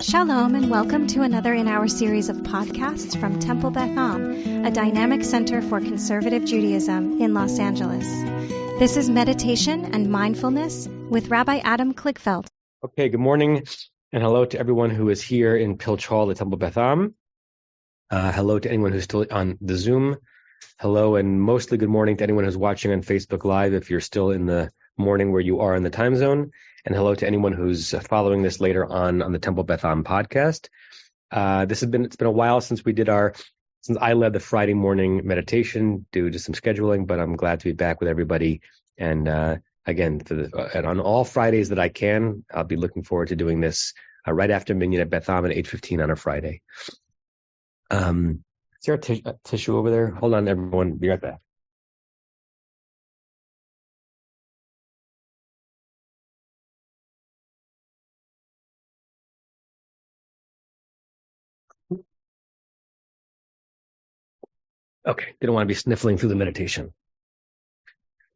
Shalom and welcome to another in our series of podcasts from Temple Beth Am, a dynamic center for conservative Judaism in Los Angeles. This is Meditation and Mindfulness with Rabbi Adam Kligfeld. Okay, good morning and hello to everyone who is here in Pilch Hall at Temple Beth Am. Hello to anyone who's still on the Zoom. Hello and mostly good morning to anyone who's watching on Facebook Live if you're still in the morning where you are in the time zone. And hello to anyone who's following this later on the Temple Beth Am podcast. It's been a while since I led the Friday morning meditation due to some scheduling, but I'm glad to be back with everybody. And again, and on all Fridays that I can, I'll be looking forward to doing this right after Minyan at Beth Am at 8:15 on a Friday. Is there a tissue over there? Hold on, everyone. Be right back. Okay, didn't want to be sniffling through the meditation.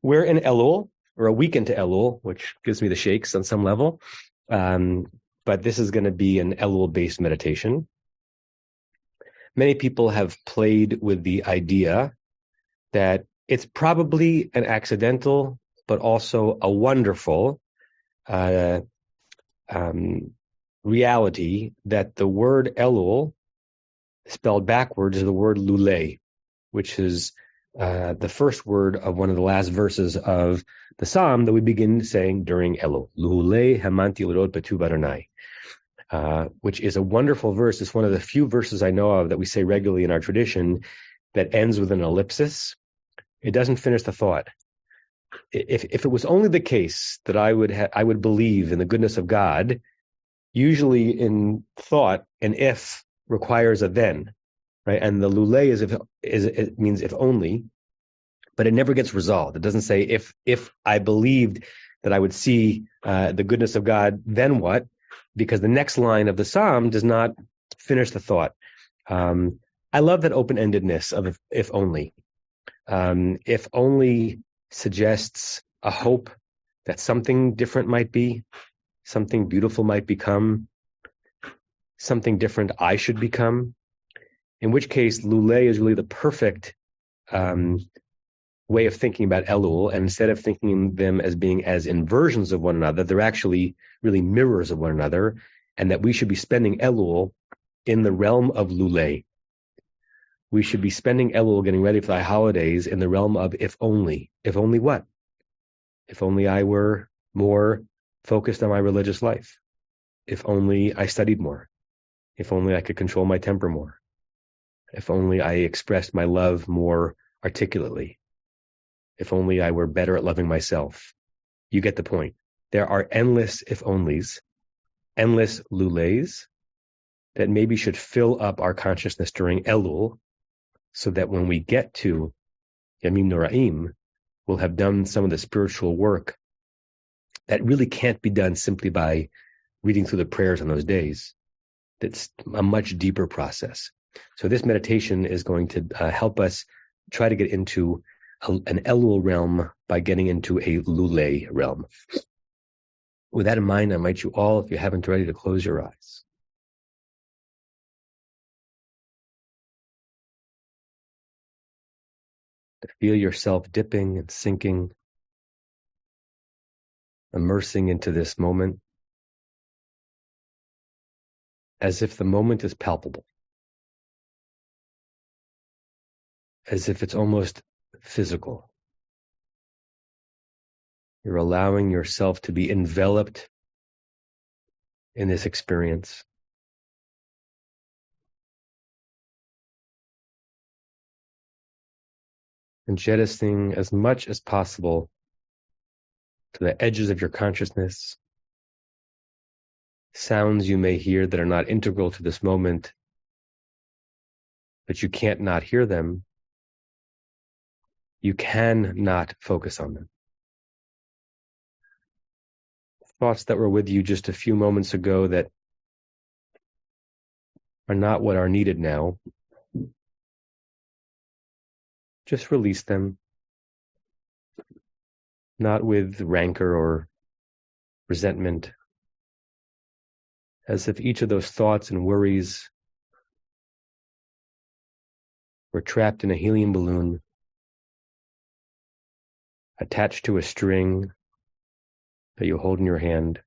We're in Elul, or a week into Elul, which gives me the shakes on some level. But this is going to be an Elul-based meditation. Many people have played with the idea that it's probably an accidental, but also a wonderful reality that the word Elul, spelled backwards, is the word lulei, which is the first word of one of the last verses of the psalm that we begin saying during Elul. Lulei hamanti l'rod b'tuv Adonai, which is a wonderful verse. It's one of the few verses I know of that we say regularly in our tradition that ends with an ellipsis. It doesn't finish the thought. If it was only the case that I would believe in the goodness of God, usually in thought, an if requires a then. Right, and the lulei it means if only, but it never gets resolved. It doesn't say if I believed that I would see the goodness of God, then what? Because the next line of the psalm does not finish the thought. I love that open-endedness of if only. If only suggests a hope that something different might be, something beautiful might become, something different I should become. In which case, lulei is really the perfect way of thinking about Elul. And instead of thinking them as being as inversions of one another, they're actually really mirrors of one another, and that we should be spending Elul in the realm of lulei. We should be spending Elul getting ready for the holidays in the realm of if only. If only what? If only I were more focused on my religious life. If only I studied more. If only I could control my temper more. If only I expressed my love more articulately. If only I were better at loving myself. You get the point. There are endless if-onlys, endless luleis that maybe should fill up our consciousness during Elul, so that when we get to Yamim Noraim, we'll have done some of the spiritual work that really can't be done simply by reading through the prayers on those days. That's a much deeper process. So this meditation is going to help us try to get into an Elul realm by getting into a lulei realm. With that in mind, I invite you all, if you haven't already, to close your eyes. To feel yourself dipping and sinking, immersing into this moment, as if the moment is palpable. As if it's almost physical. You're allowing yourself to be enveloped in this experience. And jettisoning as much as possible to the edges of your consciousness sounds you may hear that are not integral to this moment, but you can't not hear them. You can not focus on them. Thoughts that were with you just a few moments ago that are not what are needed now, just release them, not with rancor or resentment, as if each of those thoughts and worries were trapped in a helium balloon attached to a string that you hold in your hand,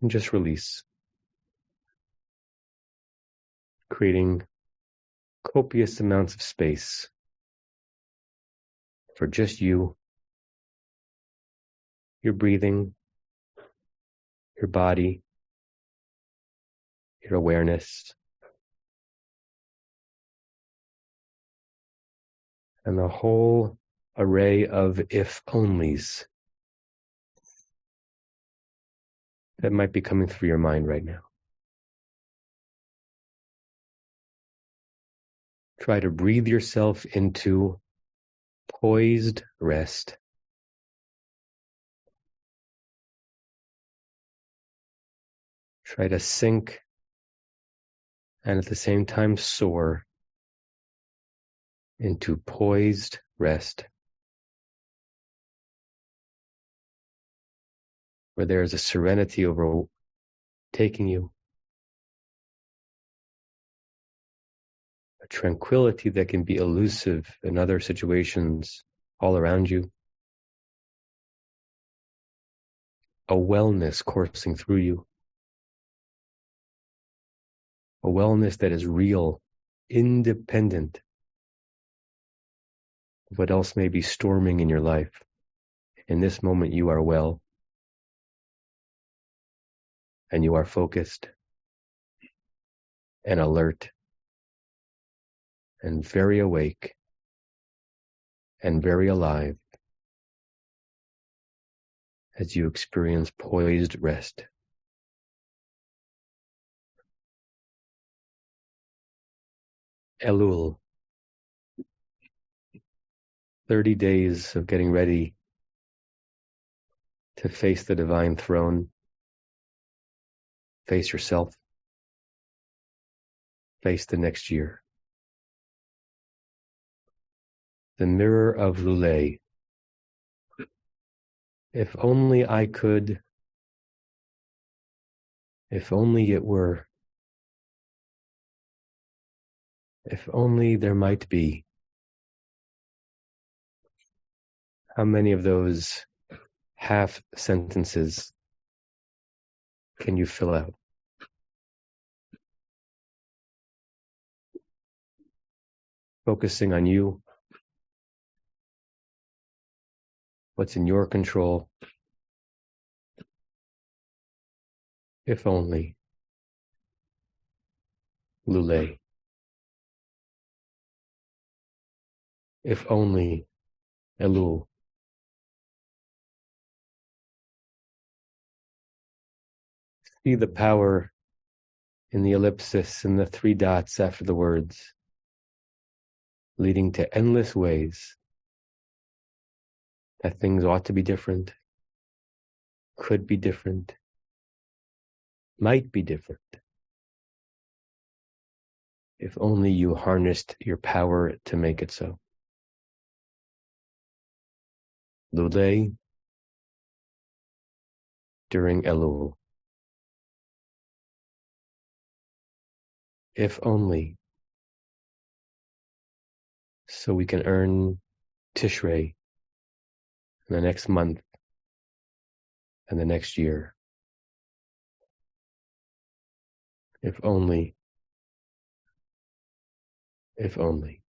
and just release, creating copious amounts of space for just you, your breathing, your body, your awareness, and the whole array of if-onlys that might be coming through your mind right now. Try to breathe yourself into poised rest. Try to sink and at the same time soar into poised rest, where there is a serenity overtaking you, a tranquility that can be elusive in other situations all around you, a wellness coursing through you, a wellness that is real, independent of what else may be storming in your life. In this moment, you are well, and you are focused and alert and very awake and very alive as you experience poised rest. Elul, 30 days of getting ready to face the divine throne, face yourself, face the next year. The mirror of Lulay. If only I could, if only it were, if only there might be. How many of those half sentences can you fill out? Focusing on you, what's in your control. If only. Lulay. If only. Elul. See the power in the ellipsis and the 3 dots after the words, leading to endless ways that things ought to be different, could be different, might be different, if only you harnessed your power to make it so. Lulay during Elul. If only so we can earn Tishrei in the next month and the next year. If only. If only.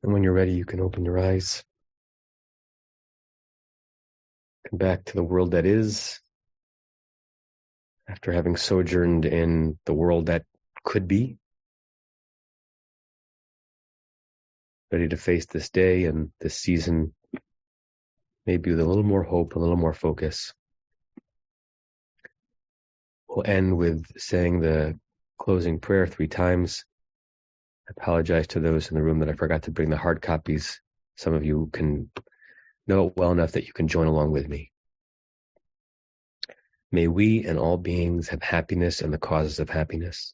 And when you're ready, you can open your eyes. Come back to the world that is, after having sojourned in the world that could be. Ready to face this day and this season, maybe with a little more hope, a little more focus. We'll end with saying the closing prayer 3 times. I apologize to those in the room that I forgot to bring the hard copies. Some of you can know it well enough that you can join along with me. May we and all beings have happiness and the causes of happiness.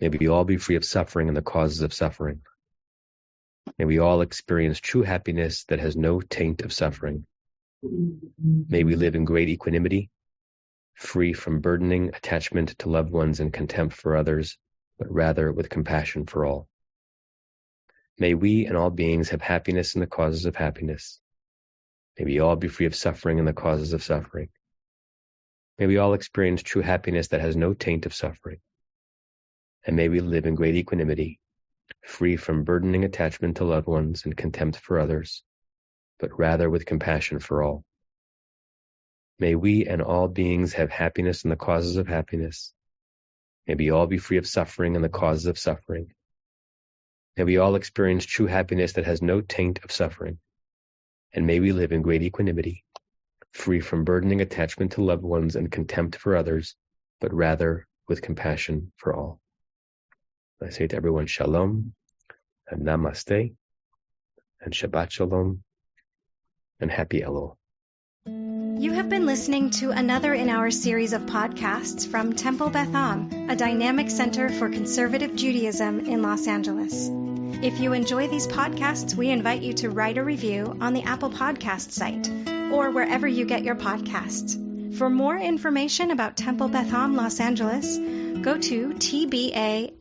May we all be free of suffering and the causes of suffering. May we all experience true happiness that has no taint of suffering. May we live in great equanimity, free from burdening attachment to loved ones and contempt for others, but rather with compassion for all. May we and all beings have happiness and the causes of happiness. May we all be free of suffering and the causes of suffering. May we all experience true happiness that has no taint of suffering. And may we live in great equanimity, free from burdening attachment to loved ones and contempt for others, but rather with compassion for all. May we and all beings have happiness and the causes of happiness. May we all be free of suffering and the causes of suffering. May we all experience true happiness that has no taint of suffering. And may we live in great equanimity, free from burdening attachment to loved ones and contempt for others, but rather with compassion for all. I say to everyone, Shalom, and Namaste, and Shabbat Shalom, and Happy Elul. You have been listening to another in our series of podcasts from Temple Beth Am, a dynamic center for conservative Judaism in Los Angeles. If you enjoy these podcasts, we invite you to write a review on the Apple Podcast site or wherever you get your podcasts. For more information about Temple Beth Am Los Angeles, go to tbala.org.